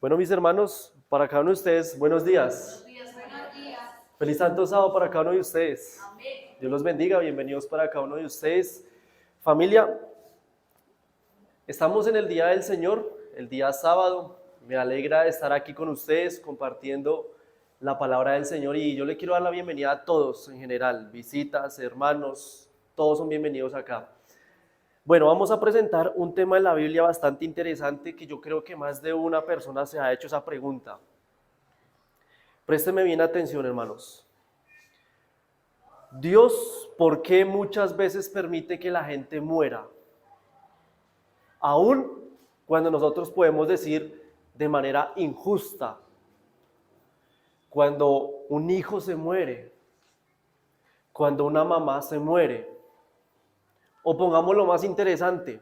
Bueno, mis hermanos, para cada uno de ustedes, buenos días. Buenos días. Feliz Santo Sábado para cada uno de ustedes. Amén. Dios los bendiga, bienvenidos para cada uno de ustedes. Familia, estamos en el Día del Señor, el día sábado. Me alegra estar aquí con ustedes compartiendo la palabra del Señor y yo le quiero dar la bienvenida a todos en general, visitas, hermanos, todos son bienvenidos acá. Bueno, vamos a presentar un tema de la Biblia bastante interesante que yo creo que más de una persona se ha hecho esa pregunta. Présteme bien atención, hermanos. Dios, ¿por qué muchas veces permite que la gente muera? Aún cuando nosotros podemos decir de manera injusta, cuando un hijo se muere, cuando una mamá se muere, o pongamos lo más interesante,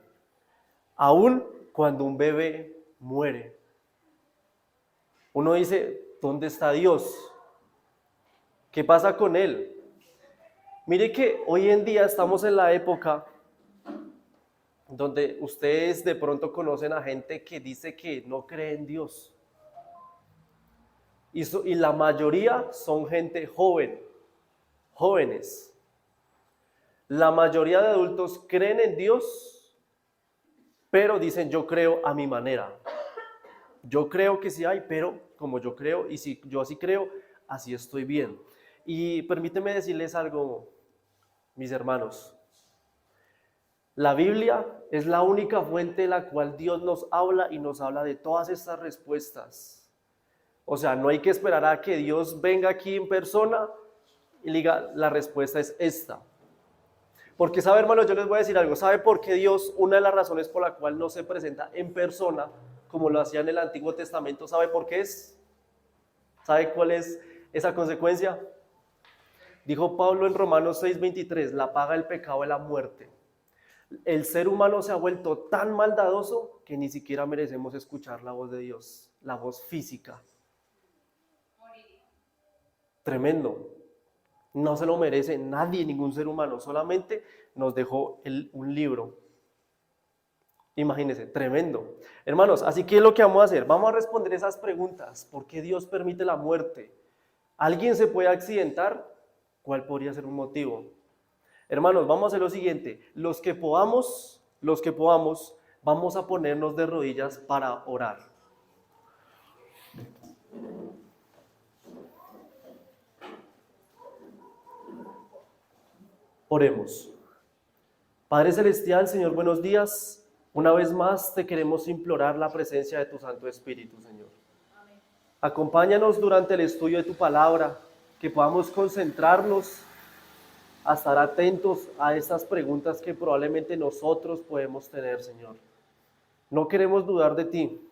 aún cuando un bebé muere. Uno dice, ¿dónde está Dios? ¿Qué pasa con él? Mire que hoy en día estamos en la época donde ustedes de pronto conocen a gente que dice que no cree en Dios. Y la mayoría son gente joven, jóvenes. La mayoría de adultos creen en Dios, pero dicen yo creo a mi manera. Yo creo que sí hay, pero como yo creo, y si yo así creo, así estoy bien. Y permíteme decirles algo, mis hermanos. La Biblia es la única fuente en la cual Dios nos habla y nos habla de todas estas respuestas. O sea, no hay que esperar a que Dios venga aquí en persona y le diga, la respuesta es esta. Porque sabe, hermanos, yo les voy a decir algo. ¿Sabe por qué Dios, una de las razones por la cual no se presenta en persona, como lo hacía en el Antiguo Testamento, sabe por qué es? ¿Sabe cuál es esa consecuencia? Dijo Pablo en Romanos 6:23, la paga del pecado es la muerte. El ser humano se ha vuelto tan maldadoso que ni siquiera merecemos escuchar la voz de Dios, la voz física. Tremendo. No se lo merece nadie, ningún ser humano, solamente nos dejó un libro. Imagínense, tremendo. Hermanos, así que lo que vamos a hacer, vamos a responder esas preguntas. ¿Por qué Dios permite la muerte? ¿Alguien se puede accidentar? ¿Cuál podría ser un motivo? Hermanos, vamos a hacer lo siguiente, los que podamos, vamos a ponernos de rodillas para orar. Oremos. Padre Celestial, Señor, buenos días. Una vez más te queremos implorar la presencia de tu Santo Espíritu, Señor. Amén. Acompáñanos durante el estudio de tu palabra, que podamos concentrarnos a estar atentos a estas preguntas que probablemente nosotros podemos tener, Señor. No queremos dudar de ti,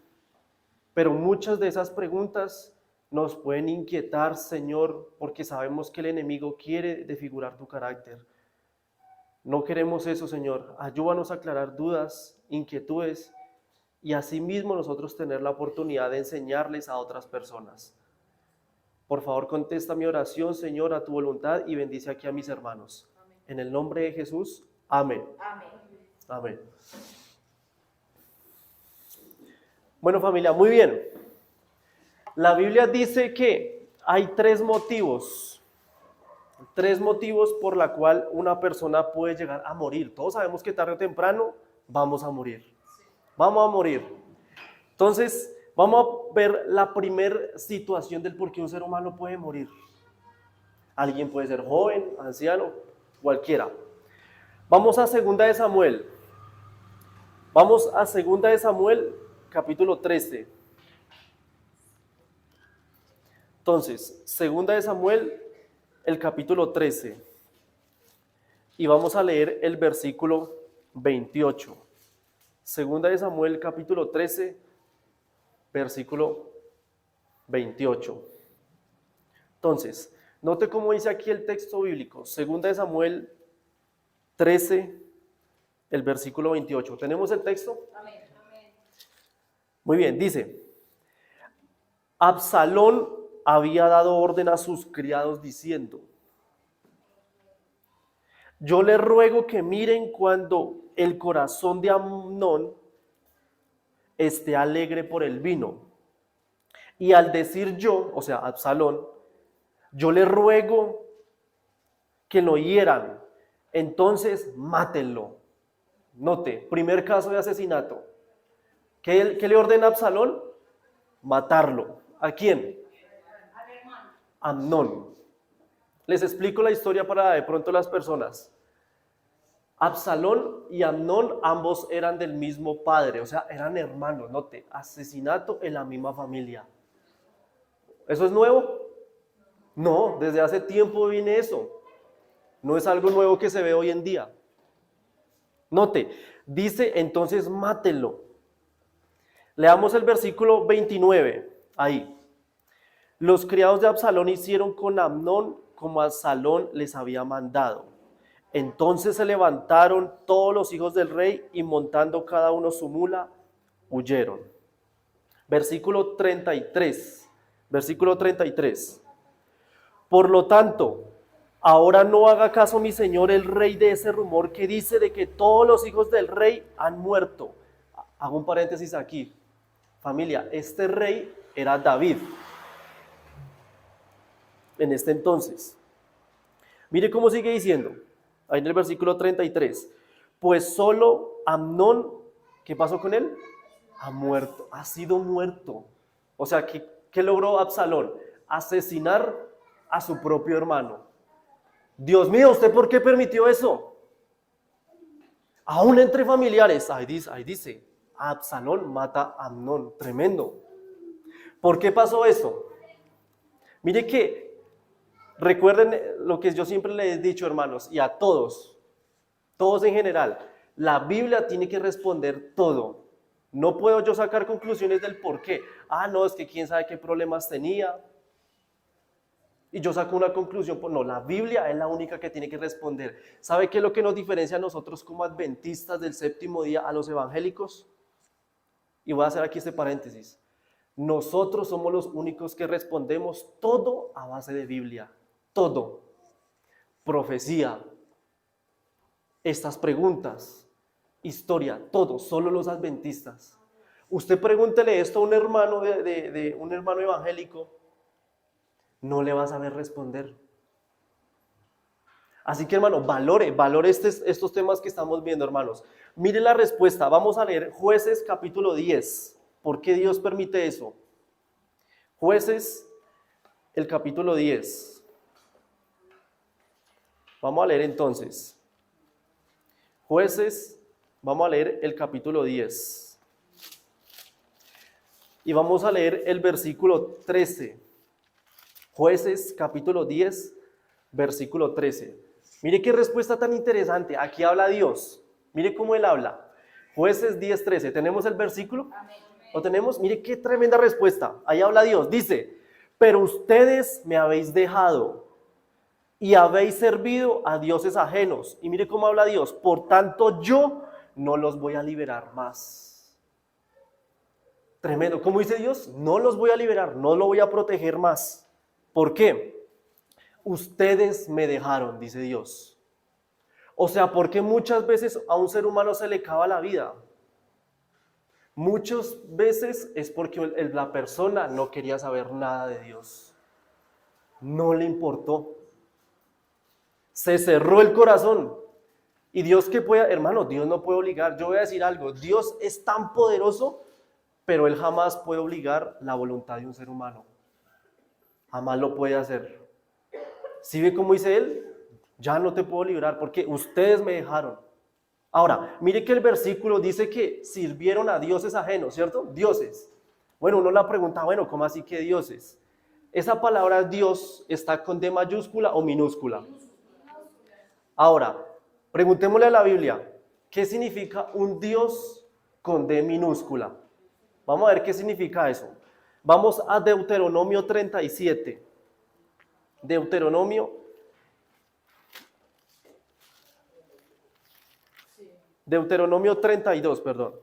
pero muchas de esas preguntas nos pueden inquietar, Señor, porque sabemos que el enemigo quiere desfigurar tu carácter. No queremos eso, Señor. Ayúdanos a aclarar dudas, inquietudes y asimismo nosotros tener la oportunidad de enseñarles a otras personas. Por favor, contesta mi oración, Señor, a tu voluntad y bendice aquí a mis hermanos. Amén. En el nombre de Jesús, amén. Amén. Amén. Bueno, familia, muy bien. La Biblia dice que hay tres motivos por la cual una persona puede llegar a morir. Todos sabemos que tarde o temprano vamos a morir. Vamos a morir. Entonces, vamos a ver la primera situación del por qué un ser humano puede morir. Alguien puede ser joven, anciano, cualquiera. Vamos a 2 de Samuel. Vamos a 2 de Samuel, capítulo 13. Entonces, 2 de Samuel, el capítulo 13. Y vamos a leer el versículo 28. 2 de Samuel, capítulo 13, versículo 28. Entonces, note cómo dice aquí el texto bíblico. 2 de Samuel 13, el versículo 28. ¿Tenemos el texto? Amén. Muy bien, dice: Absalón había dado orden a sus criados diciendo: yo les ruego que miren cuando el corazón de Amnón esté alegre por el vino, Y al decir yo, o sea, Absalón, yo le ruego que lo hieran, entonces mátenlo. Note, primer caso de asesinato. ¿Qué le ordena Absalón? Matarlo. ¿A quién? A Amnón. Les explico la historia para de pronto las personas. Absalón y Amnón ambos eran del mismo padre, o sea, eran hermanos. Note, asesinato en la misma familia. ¿Eso es nuevo? No, desde hace tiempo viene eso. No es algo nuevo que se ve hoy en día. Note, dice entonces mátelo. Leamos el versículo 29, ahí. Los criados de Absalón hicieron con Amnón como Absalón les había mandado. Entonces se levantaron todos los hijos del rey y montando cada uno su mula, huyeron. Versículo 33. Versículo 33. Por lo tanto, ahora no haga caso mi señor el rey de ese rumor que dice de que todos los hijos del rey han muerto. Hago un paréntesis aquí. Familia, este rey era David. En este entonces. Mire cómo sigue diciendo, ahí en el versículo 33. Pues solo Amnón, ¿qué pasó con él? Ha muerto, ha sido muerto. O sea, ¿qué logró Absalón? Asesinar a su propio hermano. Dios mío, ¿usted por qué permitió eso? Aún entre familiares, ahí dice, Absalón mata a Amnón, tremendo. ¿Por qué pasó eso? Mire que, recuerden lo que yo siempre les he dicho, hermanos, y a todos en general, la Biblia tiene que responder todo. No puedo yo sacar conclusiones del por qué. No, es que quién sabe qué problemas tenía. Y yo saco una conclusión, pues no, la Biblia es la única que tiene que responder. ¿Sabe qué es lo que nos diferencia a nosotros como adventistas del séptimo día a los evangélicos? Y voy a hacer aquí este paréntesis. Nosotros somos los únicos que respondemos todo a base de Biblia. Todo. Profecía. Estas preguntas. Historia. Todo. Solo los adventistas. Usted pregúntele esto a un hermano un hermano evangélico. No le va a saber responder. Así que, hermano, valore estos temas que estamos viendo, hermanos. Mire la respuesta. Vamos a leer Jueces capítulo 10. ¿Por qué Dios permite eso? Jueces, el capítulo 10. Vamos a leer entonces. Jueces, vamos a leer el capítulo 10. Y vamos a leer el versículo 13. Jueces, capítulo 10, versículo 13. Mire qué respuesta tan interesante. Aquí habla Dios. Mire cómo Él habla. Jueces 10, 13. ¿Tenemos el versículo? ¿Lo tenemos? Mire qué tremenda respuesta. Ahí habla Dios. Dice, pero ustedes me habéis dejado y habéis servido a dioses ajenos. Y mire cómo habla Dios. Por tanto, yo no los voy a liberar más. Tremendo. ¿Cómo dice Dios? No los voy a liberar, no lo voy a proteger más. ¿Por qué? Ustedes me dejaron, dice Dios. O sea, porque muchas veces a un ser humano se le acaba la vida. Muchas veces es porque la persona no quería saber nada de Dios. No le importó. Se cerró el corazón. Y Dios que puede, hermano, Dios no puede obligar. Yo voy a decir algo, Dios es tan poderoso, pero Él jamás puede obligar la voluntad de un ser humano. Jamás lo puede hacer. ¿Sí ve cómo dice Él? Ya no te puedo librar porque ustedes me dejaron. Ahora, mire que el versículo dice que sirvieron a dioses ajenos, ¿cierto? Dioses. Bueno, uno la pregunta, bueno, ¿cómo así que dioses? ¿Esa palabra Dios está con D mayúscula o minúscula? Ahora, preguntémosle a la Biblia, ¿qué significa un Dios con D minúscula? Vamos a ver qué significa eso. Vamos a Deuteronomio 37. Deuteronomio 32, perdón.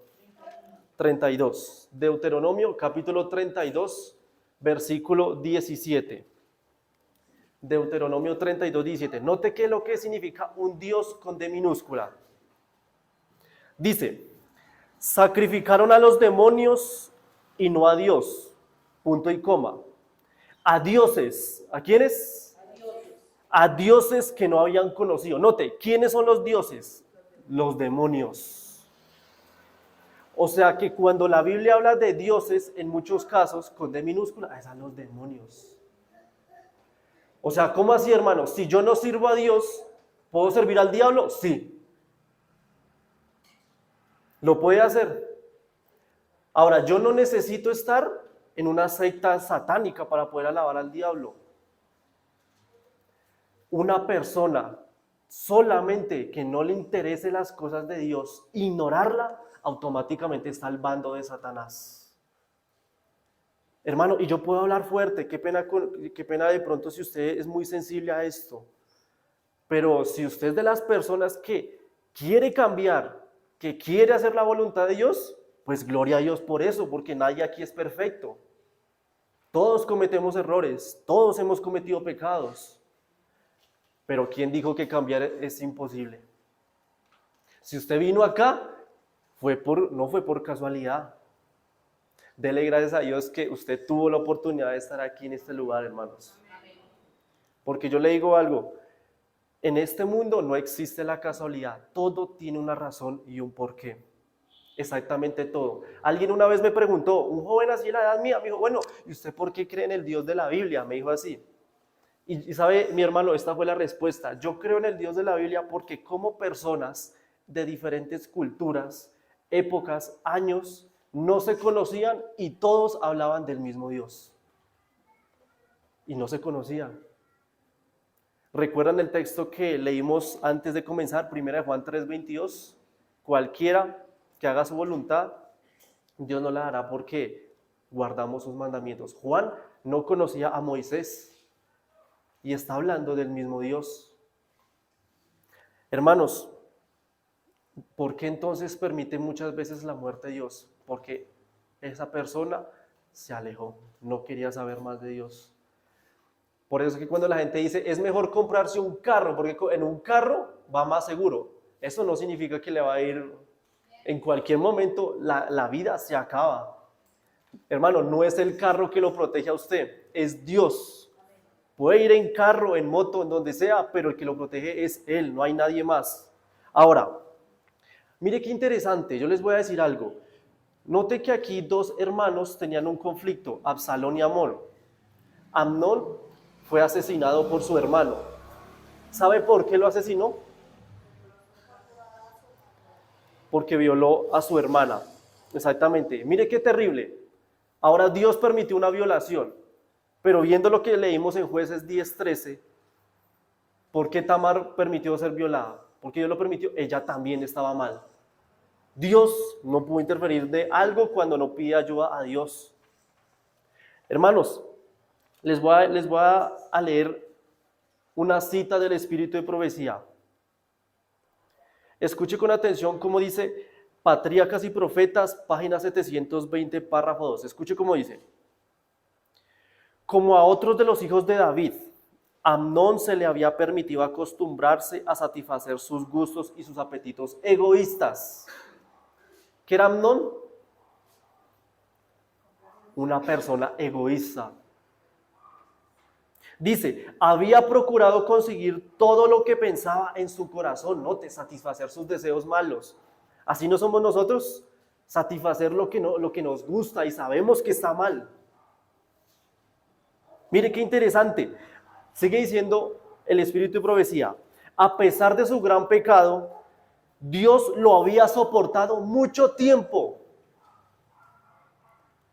32. Deuteronomio capítulo 32, versículo 17. Deuteronomio 32, 17. Note que lo que significa un Dios con D minúscula. Dice, sacrificaron a los demonios y no a Dios. punto y coma. A dioses, ¿a quiénes? A dioses que no habían conocido. Note, ¿quiénes son los dioses? Los demonios. O sea que cuando la Biblia habla de dioses, en muchos casos, con D minúscula, es a los demonios. O sea, ¿cómo así, hermano? Si yo no sirvo a Dios, ¿puedo servir al diablo? Sí. Lo puede hacer. Ahora, yo no necesito estar en una secta satánica para poder alabar al diablo. Una persona solamente que no le interese las cosas de Dios, ignorarla, automáticamente está al bando de Satanás. Hermano, y yo puedo hablar fuerte, qué pena de pronto si usted es muy sensible a esto, pero si usted es de las personas que quiere cambiar, que quiere hacer la voluntad de Dios, pues gloria a Dios por eso, porque nadie aquí es perfecto. Todos cometemos errores, todos hemos cometido pecados, pero ¿quién dijo que cambiar es imposible? Si usted vino acá, no fue por casualidad. Dele gracias a Dios que usted tuvo la oportunidad de estar aquí en este lugar, hermanos. Porque yo le digo algo, en este mundo no existe la casualidad, todo tiene una razón y un porqué. Exactamente todo. Alguien una vez me preguntó, un joven así en la edad mía, me dijo, bueno, ¿y usted por qué cree en el Dios de la Biblia? Me dijo así. Y sabe, mi hermano, esta fue la respuesta. Yo creo en el Dios de la Biblia porque como personas de diferentes culturas, épocas, años, no se conocían y todos hablaban del mismo Dios. Y no se conocían. ¿Recuerdan el texto que leímos antes de comenzar? 1 Juan 3:22. Cualquiera que haga su voluntad, Dios no la hará porque guardamos sus mandamientos. Juan no conocía a Moisés y está hablando del mismo Dios. Hermanos, ¿por qué entonces permite muchas veces la muerte de Dios? Porque esa persona se alejó, no quería saber más de Dios. Por eso es que cuando la gente dice, es mejor comprarse un carro, porque en un carro va más seguro. Eso no significa que le va a ir, en cualquier momento la vida se acaba. Hermano, no es el carro que lo protege a usted, es Dios. Puede ir en carro, en moto, en donde sea, pero el que lo protege es Él, no hay nadie más. Ahora, mire qué interesante, yo les voy a decir algo. Note que aquí dos hermanos tenían un conflicto, Absalón y Amnón. Amnón fue asesinado por su hermano. ¿Sabe por qué lo asesinó? Porque violó a su hermana. Exactamente. Mire qué terrible. Ahora Dios permitió una violación, pero viendo lo que leímos en Jueces 10:13, ¿por qué Tamar permitió ser violada? Porque Dios lo permitió, ella también estaba mal. Dios no pudo interferir de algo cuando no pide ayuda a Dios. Hermanos, les voy a leer una cita del Espíritu de Profecía. Escuche con atención cómo dice Patriarcas y Profetas, página 720, párrafo 2. Escuche cómo dice. Como a otros de los hijos de David, Amnón se le había permitido acostumbrarse a satisfacer sus gustos y sus apetitos egoístas. ¿Qué era Amnón? Una persona egoísta. Dice, había procurado conseguir todo lo que pensaba en su corazón, note, satisfacer sus deseos malos. Así no somos nosotros, satisfacer lo que nos gusta y sabemos que está mal. Mire qué interesante, sigue diciendo el Espíritu de Profecía, a pesar de su gran pecado, Dios lo había soportado mucho tiempo.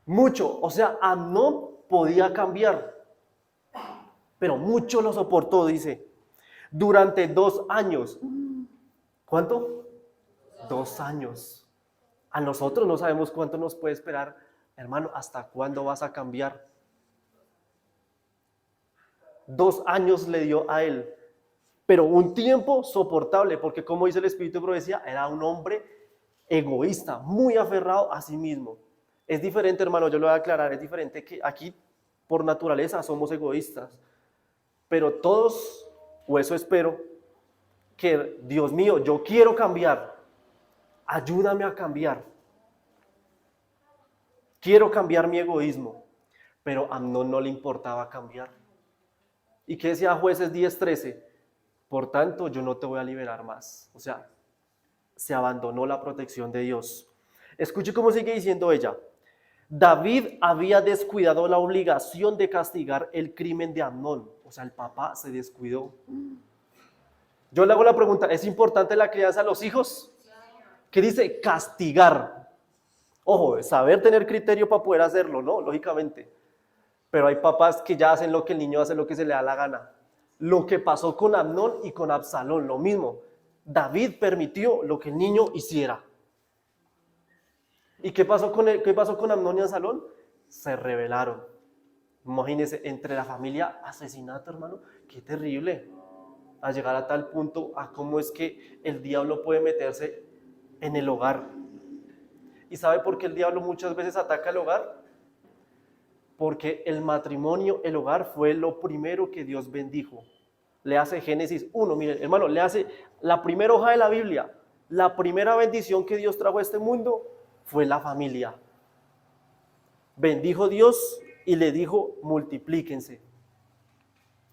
Mucho, o sea, Amnón podía cambiar. Pero mucho lo soportó, dice, durante 2 años. ¿Cuánto? 2 años. A nosotros no sabemos cuánto nos puede esperar. Hermano, ¿hasta cuándo vas a cambiar? 2 años le dio a él, pero un tiempo soportable, porque como dice el Espíritu de Profecía, era un hombre egoísta, muy aferrado a sí mismo. Es diferente, hermano, yo lo voy a aclarar, es diferente que aquí, por naturaleza, somos egoístas. Pero todos, o eso espero, que Dios mío, yo quiero cambiar, ayúdame a cambiar. Quiero cambiar mi egoísmo. pero a Amnón no le importaba cambiar. ¿Y qué decía Jueces 10:13? Por tanto, yo no te voy a liberar más. O sea, se abandonó la protección de Dios. Escuche cómo sigue diciendo ella. David había descuidado la obligación de castigar el crimen de Amnón. O sea, el papá se descuidó. Yo le hago la pregunta, ¿es importante la crianza a los hijos? ¿Qué dice? Castigar. Ojo, saber tener criterio para poder hacerlo, ¿no? Lógicamente. Pero hay papás que ya hacen lo que el niño hace, lo que se le da la gana. Lo que pasó con Amnón y con Absalón, lo mismo. David permitió lo que el niño hiciera. ¿Y qué pasó con Amnón y Absalón? Se rebelaron. Imagínense, entre la familia, asesinato, hermano. Qué terrible. A llegar a tal punto, a cómo es que el diablo puede meterse en el hogar. ¿Y sabe por qué el diablo muchas veces ataca el hogar? Porque el matrimonio, el hogar, fue lo primero que Dios bendijo. Le hace Génesis 1, miren, hermano, le hace la primera hoja de la Biblia. La primera bendición que Dios trajo a este mundo fue la familia. Bendijo Dios y le dijo, multiplíquense.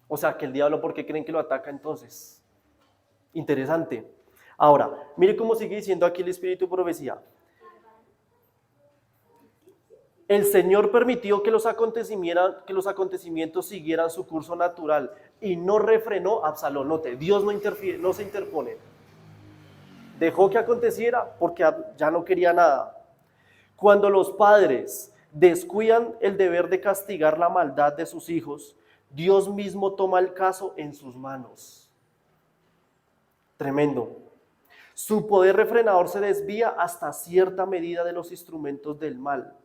O sea, que el diablo, ¿por qué creen que lo ataca entonces? Interesante. Ahora, mire cómo sigue diciendo aquí el Espíritu de Profecía. El Señor permitió que los acontecimientos siguieran su curso natural y no refrenó a Absalón. Note, Dios no interfiere, no se interpone. Dejó que aconteciera porque ya no quería nada. Cuando los padres descuidan el deber de castigar la maldad de sus hijos, Dios mismo toma el caso en sus manos. Tremendo. Su poder refrenador se desvía hasta cierta medida de los instrumentos del mal,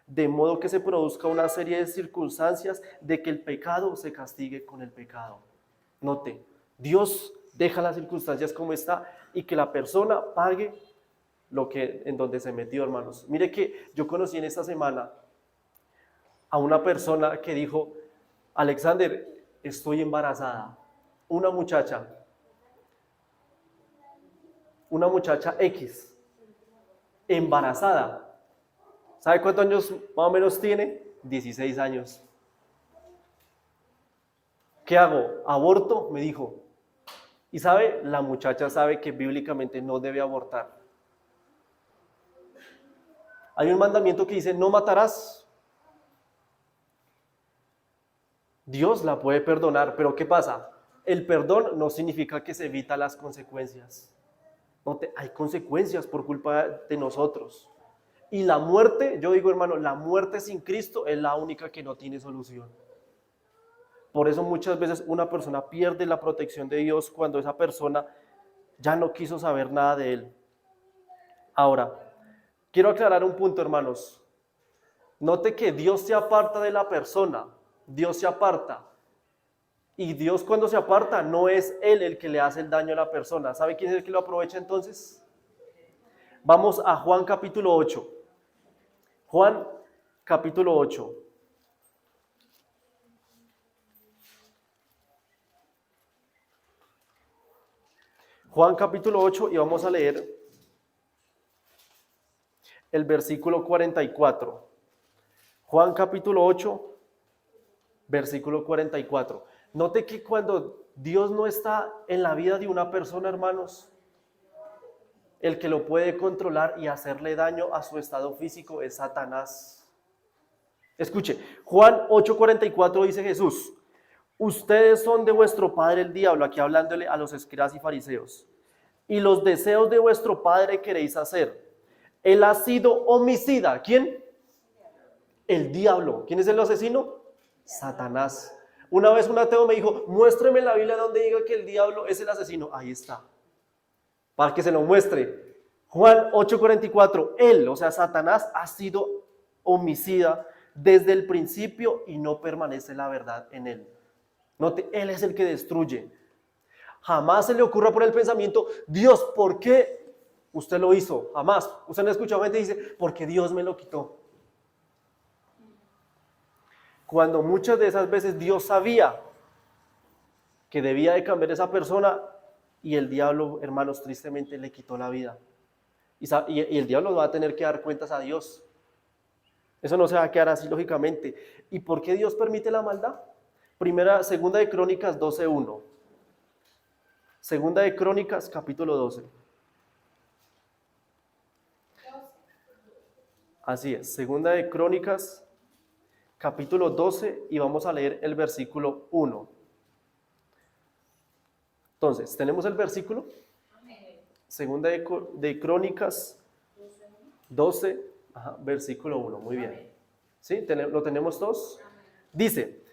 de modo que se produzca una serie de circunstancias de que el pecado se castigue con el pecado. Note, Dios deja las circunstancias como está y que la persona pague en donde se metió, hermanos. Mire que yo conocí en esta semana a una persona que dijo, Alexander, estoy embarazada. Una muchacha X, embarazada. ¿Sabe cuántos años más o menos tiene? 16 años. ¿Qué hago? ¿Aborto? Me dijo. Y sabe, la muchacha sabe que bíblicamente no debe abortar. Hay un mandamiento que dice, no matarás. Dios la puede perdonar, pero ¿qué pasa? El perdón no significa que se evita las consecuencias. Hay consecuencias por culpa de nosotros. Y la muerte, yo digo, hermano, la muerte sin Cristo es la única que no tiene solución. Por eso muchas veces una persona pierde la protección de Dios cuando esa persona ya no quiso saber nada de Él. Ahora, quiero aclarar un punto, hermanos. Note que Dios se aparta de la persona. Dios se aparta. Y Dios cuando se aparta no es Él el que le hace el daño a la persona. ¿Sabe quién es el que lo aprovecha entonces? Vamos a Juan capítulo 8. Juan capítulo 8. Juan capítulo 8 y vamos a leer el versículo 44. Juan capítulo 8, versículo 44. Note que cuando Dios no está en la vida de una persona, hermanos, el que lo puede controlar y hacerle daño a su estado físico es Satanás. Escuche, Juan 8:44 dice Jesús, ustedes son de vuestro padre el diablo, aquí hablándole a los escribas y fariseos, y los deseos de vuestro padre queréis hacer. Él ha sido homicida. ¿Quién? El diablo. ¿Quién es el asesino? Satanás. Una vez un ateo me dijo, muéstreme en la Biblia donde diga que el diablo es el asesino. Ahí está. Para que se lo muestre. Juan 8:44. Él, o sea, Satanás, ha sido homicida desde el principio y no permanece la verdad en él. Note, él es el que destruye. Jamás se le ocurra por el pensamiento, Dios, ¿por qué usted lo hizo? Jamás. Usted no ha escuchado gente que dice, porque Dios me lo quitó. Cuando muchas de esas veces Dios sabía que debía de cambiar esa persona y el diablo, hermanos, tristemente le quitó la vida. Y el diablo va a tener que dar cuentas a Dios. Eso no se va a quedar así lógicamente. ¿Y por qué Dios permite la maldad? Segunda de Crónicas 12:1. Segunda de Crónicas, capítulo 12. Así es, segunda de Crónicas, capítulo 12, y vamos a leer el versículo 1. Entonces, ¿tenemos el versículo? Segunda de Crónicas 12, versículo 1, muy bien. ¿Sí? ¿Lo tenemos todos? Dice,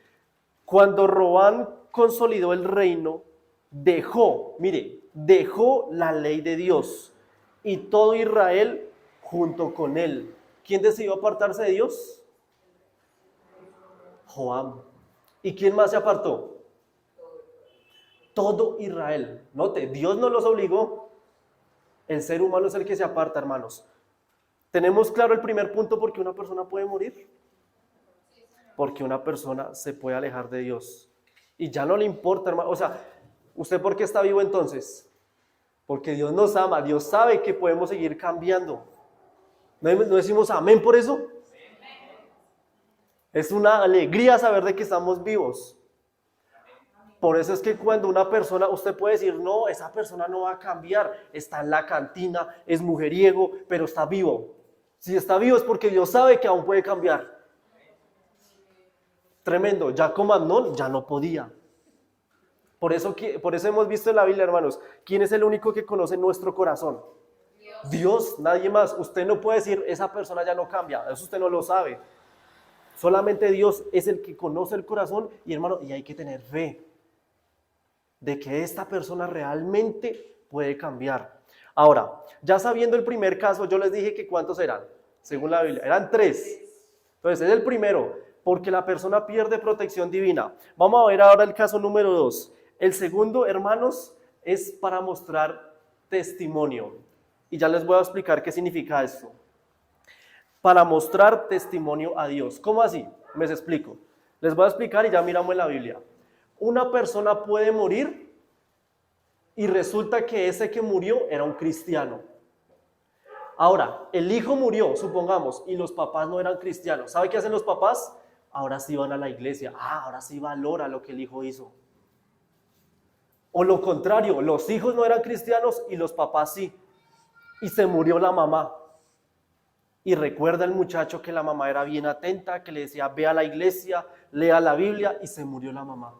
cuando Robán consolidó el reino, dejó la ley de Dios y todo Israel junto con él. ¿Quién decidió apartarse de Dios? Joam. ¿Y quién más se apartó? Todo Israel. Note, Dios no los obligó. El ser humano es el que se aparta, hermanos. ¿Tenemos claro el primer punto por qué una persona puede morir? Porque una persona se puede alejar de Dios. Y ya no le importa, hermano. O sea, ¿usted por qué está vivo entonces? Porque Dios nos ama. Dios sabe que podemos seguir cambiando. ¿No decimos amén por eso? Es una alegría saber de que estamos vivos. Por eso es que cuando una persona, usted puede decir, no, esa persona no va a cambiar, está en la cantina, es mujeriego, pero está vivo. Si está vivo es porque Dios sabe que aún puede cambiar. Tremendo, Jacob Amnón ya no podía. Por eso hemos visto en la Biblia, hermanos, ¿quién es el único que conoce nuestro corazón? Dios, nadie más. Usted no puede decir, esa persona ya no cambia, eso usted no lo sabe. Solamente Dios es el que conoce el corazón y, hermano, y hay que tener fe de que esta persona realmente puede cambiar. Ahora, ya sabiendo el primer caso, yo les dije que ¿cuántos eran? Según la Biblia, eran 3. Entonces, es el primero, porque la persona pierde protección divina. Vamos a ver ahora el caso número 2. El segundo, hermanos, es para mostrar testimonio. Y ya les voy a explicar qué significa esto. Para mostrar testimonio a Dios. ¿Cómo así? Les explico. Les voy a explicar y ya miramos en la Biblia. Una persona puede morir y resulta que ese que murió era un cristiano. Ahora, el hijo murió, supongamos, y los papás no eran cristianos. ¿Sabe qué hacen los papás? Ahora sí van a la iglesia. Ahora sí valora lo que el hijo hizo. O lo contrario, los hijos no eran cristianos y los papás sí. Y se murió la mamá. Y recuerda el muchacho que la mamá era bien atenta, que le decía, ve a la iglesia, lea la Biblia, y se murió la mamá.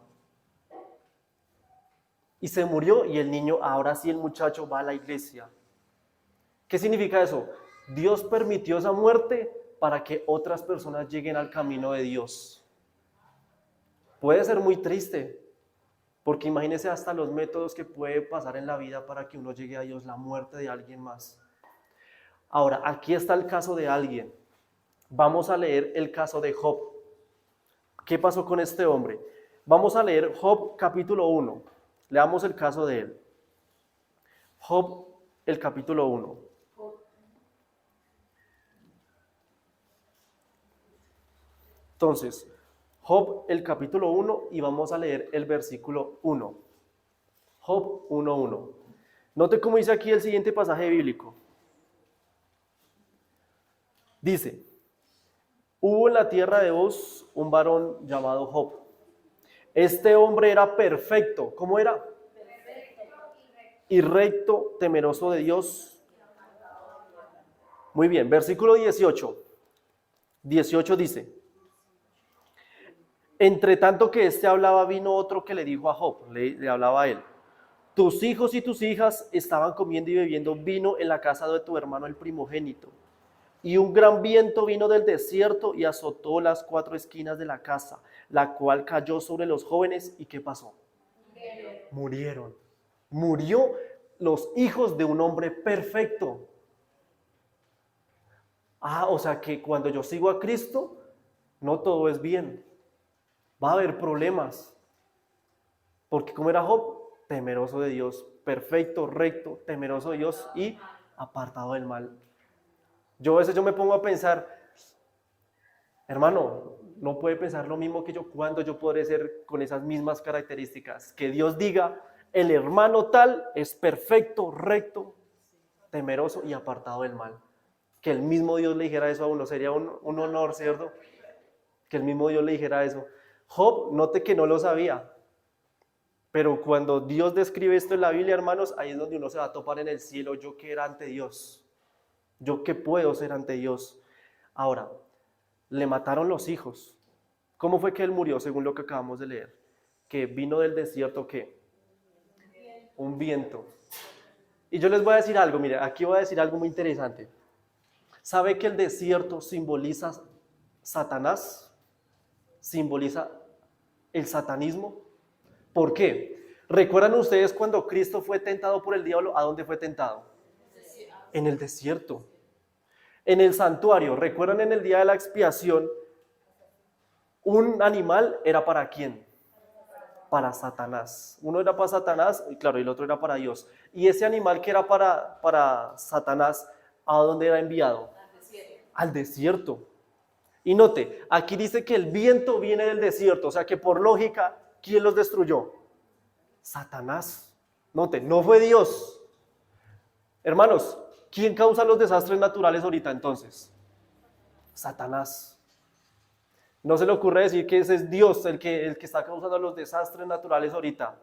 Y se murió y el niño, ahora sí el muchacho va a la iglesia. ¿Qué significa eso? Dios permitió esa muerte para que otras personas lleguen al camino de Dios. Puede ser muy triste, porque imagínese hasta los métodos que puede pasar en la vida para que uno llegue a Dios, la muerte de alguien más. Ahora, aquí está el caso de alguien. Vamos a leer el caso de Job. ¿Qué pasó con este hombre? Vamos a leer Job capítulo 1. Leamos el caso de él. Job, el capítulo 1. Entonces, Job, el capítulo 1, y vamos a leer el versículo 1. Job 1:1. Note cómo dice aquí el siguiente pasaje bíblico. Dice, hubo en la tierra de Uz un varón llamado Job. Este hombre era perfecto. ¿Cómo era? Y recto, temeroso de Dios. Muy bien, versículo 18. 18 dice, entre tanto que éste hablaba, vino otro que le dijo a Job, le hablaba a él, tus hijos y tus hijas estaban comiendo y bebiendo vino en la casa de tu hermano el primogénito. Y un gran viento vino del desierto y azotó las 4 esquinas de la casa, la cual cayó sobre los jóvenes. ¿Y qué pasó? Murieron. Murió los hijos de un hombre perfecto. O sea que cuando yo sigo a Cristo, no todo es bien. Va a haber problemas. Porque como era Job, temeroso de Dios, perfecto, recto, temeroso de Dios y apartado del mal. A veces me pongo a pensar, hermano, no puede pensar lo mismo que yo, cuando yo podré ser con esas mismas características. Que Dios diga, el hermano tal es perfecto, recto, temeroso y apartado del mal. Que el mismo Dios le dijera eso a uno, sería un honor, ¿cierto? Que el mismo Dios le dijera eso. Job, note que no lo sabía, pero cuando Dios describe esto en la Biblia, hermanos, ahí es donde uno se va a topar en el cielo, yo que era ante Dios, yo que puedo ser ante Dios. Ahora, le mataron los hijos. ¿Cómo fue que él murió, según lo que acabamos de leer? Que vino del desierto, ¿qué? Un viento. Y yo les voy a decir algo, mire, aquí voy a decir algo muy interesante. ¿Sabe que el desierto simboliza Satanás? Simboliza el satanismo. ¿Por qué? ¿Recuerdan ustedes cuando Cristo fue tentado por el diablo? ¿A dónde fue tentado? En el desierto. En el santuario. ¿Recuerdan en el día de la expiación? Un animal era ¿para quién? Para Satanás. Uno era para Satanás, y claro, y el otro era para Dios. Y ese animal que era para Satanás, ¿a dónde era enviado? Al desierto. Y note, aquí dice que el viento viene del desierto, o sea que por lógica, ¿quién los destruyó? Satanás. Note, no fue Dios. Hermanos, ¿quién causa los desastres naturales ahorita entonces? Satanás. No se le ocurre decir que ese es Dios el que está causando los desastres naturales ahorita.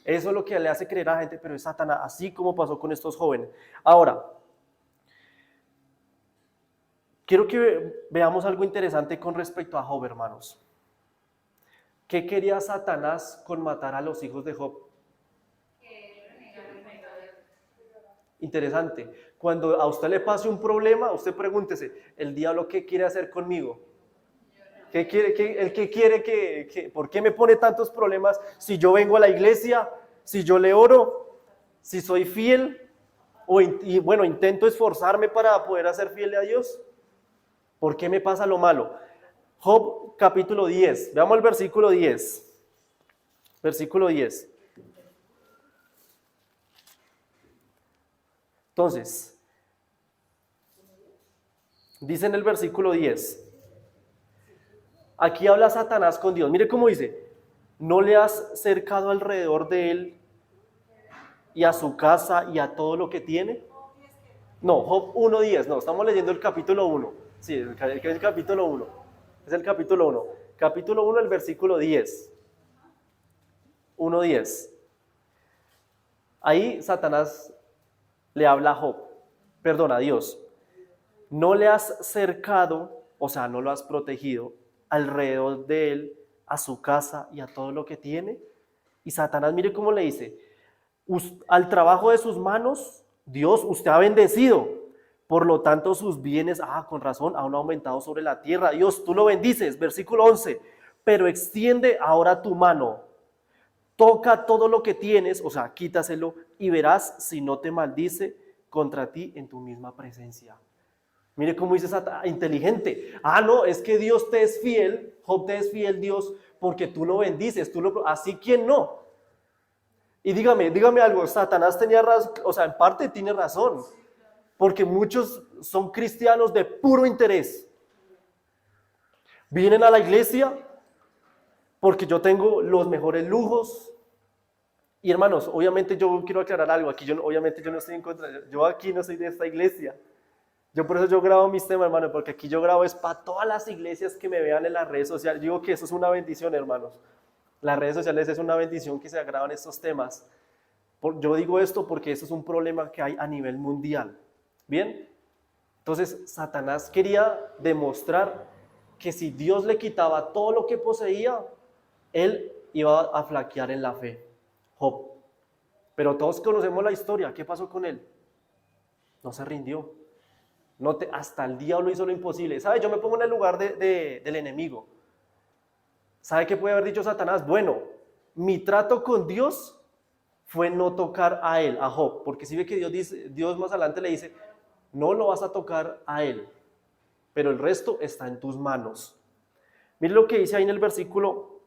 Eso es lo que le hace creer a la gente, pero es Satanás, así como pasó con estos jóvenes. Ahora, quiero que veamos algo interesante con respecto a Job, hermanos. ¿Qué quería Satanás con matar a los hijos de Job? Interesante. Cuando a usted le pase un problema, usted pregúntese, ¿el diablo qué quiere hacer conmigo? ¿Qué quiere ¿por qué me pone tantos problemas si yo vengo a la iglesia, si yo le oro, si soy fiel? Y bueno, intento esforzarme para poder hacer fiel a Dios. ¿Por qué me pasa lo malo? Job capítulo 10, veamos el versículo 10. Versículo 10. Entonces, dice en el versículo 10, aquí habla Satanás con Dios. Mire cómo dice, ¿no le has cercado alrededor de él y a su casa y a todo lo que tiene? No, Job 1:10, no, estamos leyendo el capítulo 1. Sí, el capítulo 1. Es el capítulo 1. Capítulo 1, el versículo 10. 1:10. Ahí Satanás le habla a Job, perdón, a Dios. No le has cercado, o sea, no lo has protegido alrededor de él, a su casa y a todo lo que tiene. Y Satanás, mire cómo le dice, al trabajo de sus manos, Dios, usted ha bendecido. Por lo tanto, sus bienes, con razón, han aumentado sobre la tierra. Dios, tú lo bendices. Versículo 11. Pero extiende ahora tu mano. Toca todo lo que tienes, o sea, quítaselo y verás si no te maldice contra ti en tu misma presencia. Mire cómo dice Satanás, inteligente. No, es que Dios te es fiel, Job te es fiel, Dios, porque tú lo bendices, así ¿quién no? Y dígame algo, Satanás tenía razón, o sea, en parte tiene razón, porque muchos son cristianos de puro interés. Vienen a la iglesia porque yo tengo los mejores lujos. Y hermanos, obviamente yo quiero aclarar algo, obviamente yo no estoy en contra, yo aquí no soy de esta iglesia. Por eso yo grabo mis temas, hermano, porque aquí yo grabo es para todas las iglesias que me vean en las redes sociales. Digo que eso es una bendición, hermanos. Las redes sociales es una bendición que se graban estos temas. Yo digo esto porque eso es un problema que hay a nivel mundial. ¿Bien? Entonces, Satanás quería demostrar que si Dios le quitaba todo lo que poseía, él iba a flaquear en la fe. Job. Pero todos conocemos la historia. ¿Qué pasó con él? No se rindió. Hasta el diablo hizo lo imposible. ¿Sabe? Yo me pongo en el lugar del enemigo. ¿Sabe qué puede haber dicho Satanás? Bueno, mi trato con Dios fue no tocar a él, a Job. Porque si ve que Dios más adelante le dice, no lo vas a tocar a él, pero el resto está en tus manos. Mire lo que dice ahí en el versículo.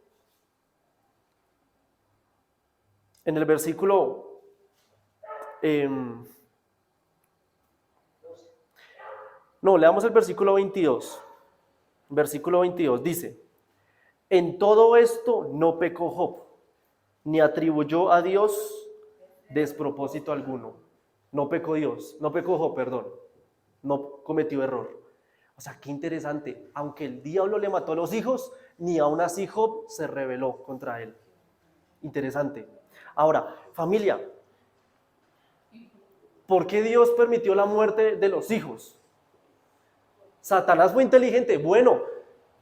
Leamos el versículo 22. Versículo 22 dice, en todo esto no pecó Job, ni atribuyó a Dios despropósito alguno. No pecó Job, perdón. No, cometió error. O sea, qué interesante. Aunque el diablo le mató a los hijos, ni aún así Job se rebeló contra él. Interesante. Ahora, familia, ¿por qué Dios permitió la muerte de los hijos? Satanás fue inteligente. Bueno,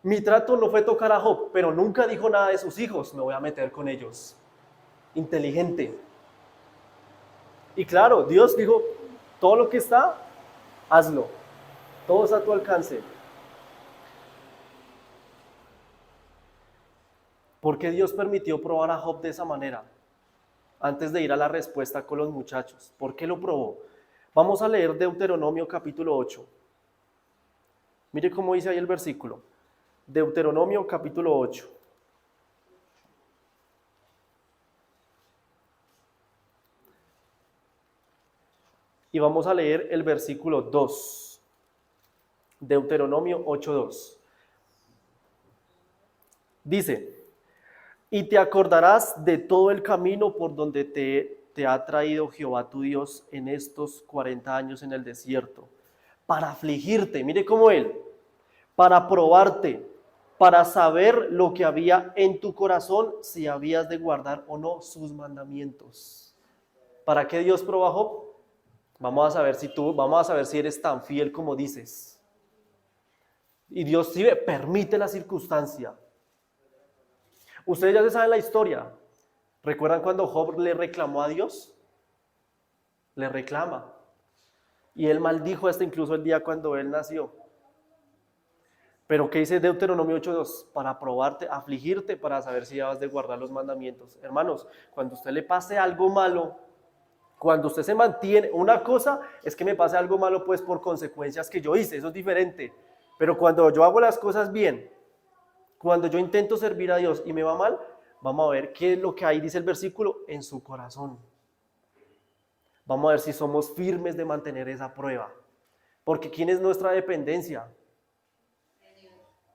mi trato no fue tocar a Job, pero nunca dijo nada de sus hijos. Me voy a meter con ellos. Inteligente. Y claro, Dios dijo, todo lo que está, hazlo. Todo está a tu alcance. ¿Por qué Dios permitió probar a Job de esa manera? Antes de ir a la respuesta con los muchachos. ¿Por qué lo probó? Vamos a leer Deuteronomio capítulo 8. Mire cómo dice ahí el versículo. Deuteronomio capítulo 8. Y vamos a leer el versículo 2. Deuteronomio 8:2. Dice, y te acordarás de todo el camino por donde te ha traído Jehová tu Dios en estos 40 años en el desierto, para afligirte, mire cómo él, para probarte, para saber lo que había en tu corazón, si habías de guardar o no sus mandamientos. ¿Para qué Dios probó a Job? Vamos a saber si eres tan fiel como dices. Y Dios sí permite la circunstancia. Ustedes ya se saben la historia. ¿Recuerdan cuando Job le reclamó a Dios? Le reclama. Y él maldijo hasta incluso el día cuando él nació. Pero ¿qué dice Deuteronomio 8:2? Para probarte, afligirte, para saber si vas de guardar los mandamientos. Hermanos, cuando a usted le pase algo malo, cuando usted se mantiene, una cosa es que me pase algo malo pues por consecuencias que yo hice, eso es diferente. Pero cuando yo hago las cosas bien, cuando yo intento servir a Dios y me va mal, vamos a ver qué es lo que ahí dice el versículo en su corazón. Vamos a ver si somos firmes de mantener esa prueba. Porque ¿quién es nuestra dependencia?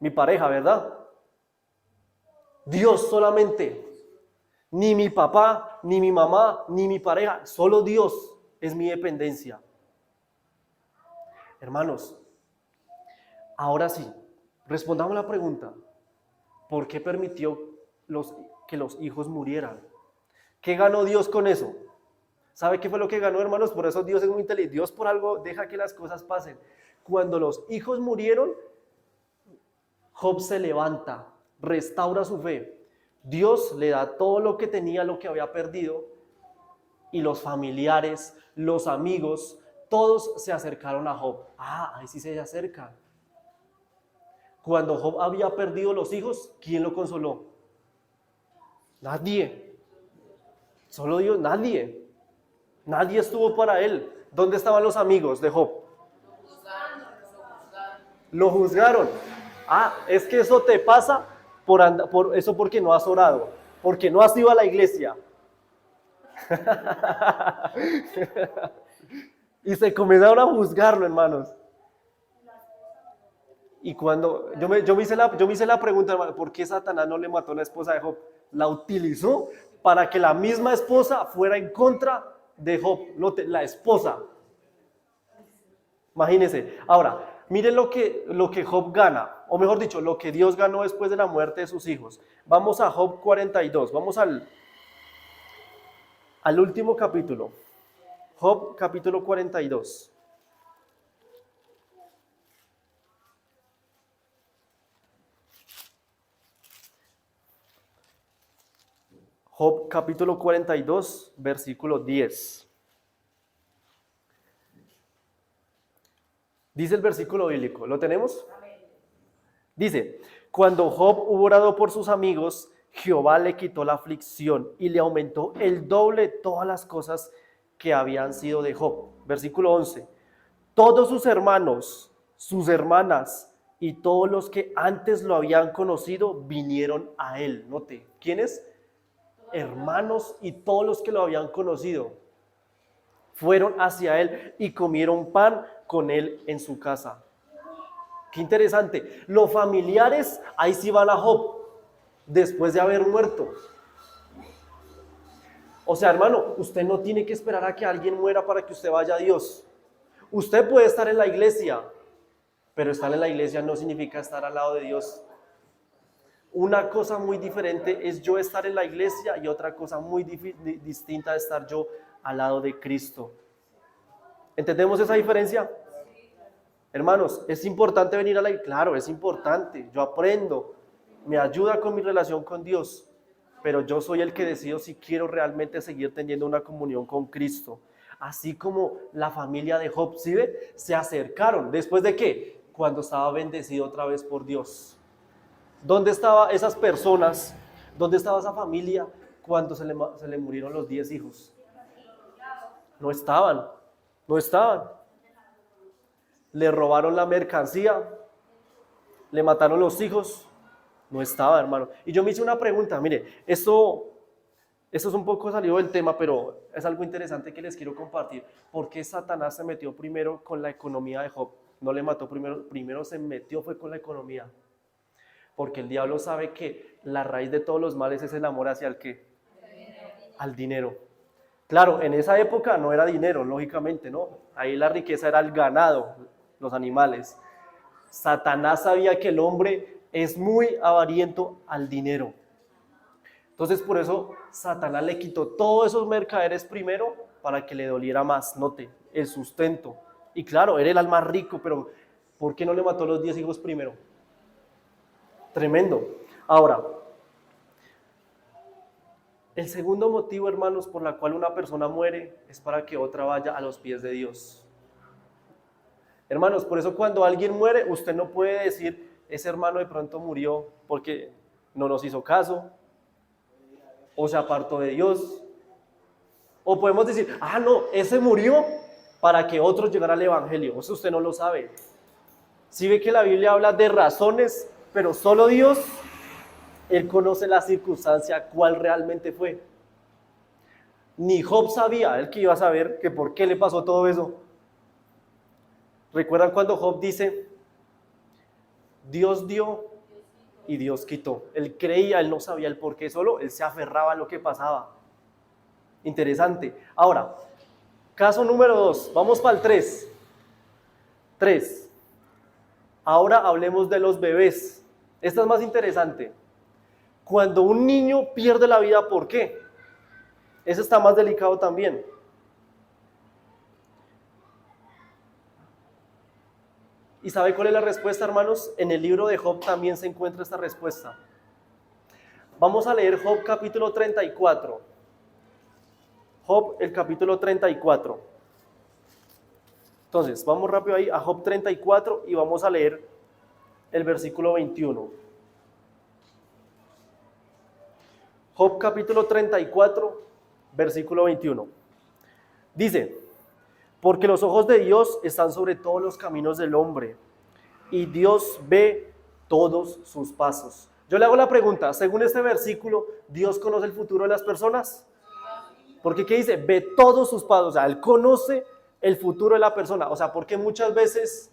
Mi pareja, ¿verdad? Dios solamente. Ni mi papá, ni mi mamá, ni mi pareja. Solo Dios es mi dependencia. Hermanos, ahora sí, respondamos la pregunta. ¿Por qué permitió que los hijos murieran? ¿Qué ganó Dios con eso? ¿Sabe qué fue lo que ganó, hermanos? Por eso Dios es muy inteligente. Dios por algo deja que las cosas pasen. Cuando los hijos murieron, Job se levanta, restaura su fe. Dios le da todo lo que tenía, lo que había perdido, y los familiares, los amigos, todos se acercaron a Job. Ahí sí se acercan. Cuando Job había perdido los hijos, ¿quién lo consoló? Nadie. Solo Dios, nadie. Nadie estuvo para él. ¿Dónde estaban los amigos de Job? Lo juzgaron. Es que eso te pasa por eso porque no has orado, porque no has ido a la iglesia. Y se comenzaron a juzgarlo, hermanos. Y cuando yo me hice la pregunta, hermano, ¿por qué Satanás no le mató a la esposa de Job? La utilizó para que la misma esposa fuera en contra de Job, la esposa. Imagínense. Ahora, miren lo que Job gana, o mejor dicho, lo que Dios ganó después de la muerte de sus hijos. Vamos a Job 42, vamos al último capítulo. Job capítulo 42. Job capítulo 42, versículo 10. Dice el versículo bíblico, ¿lo tenemos? Dice, cuando Job hubo orado por sus amigos, Jehová le quitó la aflicción y le aumentó el doble todas las cosas que habían sido de Job. Versículo 11. Todos sus hermanos, sus hermanas y todos los que antes lo habían conocido vinieron a él. Note, ¿quiénes? Hermanos y todos los que lo habían conocido fueron hacia él y comieron pan con él en su casa. Qué interesante. Los familiares ahí sí van a Job después de haber muerto. O sea, hermano, usted no tiene que esperar a que alguien muera para que usted vaya a Dios. Usted puede estar en la iglesia, pero estar en la iglesia no significa estar al lado de Dios. Una cosa muy diferente es yo estar en la iglesia y otra cosa muy distinta es estar yo al lado de Cristo. ¿Entendemos esa diferencia? Hermanos, ¿es importante venir a la iglesia? Claro, es importante. Yo aprendo, me ayuda con mi relación con Dios, pero yo soy el que decido si quiero realmente seguir teniendo una comunión con Cristo. Así como la familia de Job, ¿sí ve? Se acercaron. ¿Después de qué? Cuando estaba bendecido otra vez por Dios. ¿Dónde estaban esas personas? ¿Dónde estaba esa familia cuando se le murieron los 10 hijos? No estaban, no estaban. Le robaron la mercancía, le mataron los hijos, no estaba, hermano. Y yo me hice una pregunta, mire, esto es un poco salido del tema, pero es algo interesante que les quiero compartir. ¿Por qué Satanás se metió primero con la economía de Job? No le mató primero se metió fue con la economía. Porque el diablo sabe que la raíz de todos los males es el amor hacia el ¿qué? Al dinero. Claro, en esa época no era dinero, lógicamente, ¿no? Ahí la riqueza era el ganado, los animales. Satanás sabía que el hombre es muy avariento al dinero. Entonces por eso Satanás le quitó todos esos mercaderes primero para que le doliera más, note, el sustento. Y claro, era el más rico, pero ¿por qué no le mató los 10 hijos primero? Tremendo. Ahora, el segundo motivo, hermanos, por la cual una persona muere es para que otra vaya a los pies de Dios. Hermanos, por eso cuando alguien muere, usted no puede decir, ese hermano de pronto murió porque no nos hizo caso, o se apartó de Dios, o podemos decir, no, ese murió para que otros llegaran al evangelio. Eso usted no lo sabe. Si ve que la Biblia habla de razones, pero solo Dios, Él conoce la circunstancia, cuál realmente fue. Ni Job sabía, él que iba a saber que por qué le pasó todo eso. ¿Recuerdan cuando Job dice, Dios dio y Dios quitó? Él creía, él no sabía el por qué, solo él se aferraba a lo que pasaba. Interesante. Ahora, caso número 2, vamos para el 3. 3. Ahora hablemos de los bebés. Esta es más interesante. Cuando un niño pierde la vida, ¿por qué? Eso está más delicado también. ¿Y sabe cuál es la respuesta, hermanos? En el libro de Job también se encuentra esta respuesta. Vamos a leer Job capítulo 34. Job, el capítulo 34. Entonces, vamos rápido ahí a Job 34 y vamos a leer el versículo 21. Job capítulo 34, versículo 21. Dice, porque los ojos de Dios están sobre todos los caminos del hombre, y Dios ve todos sus pasos. Yo le hago la pregunta, según este versículo, ¿Dios conoce el futuro de las personas? Porque ¿qué dice? Ve todos sus pasos, o sea, Él conoce el futuro de la persona. O sea, porque muchas veces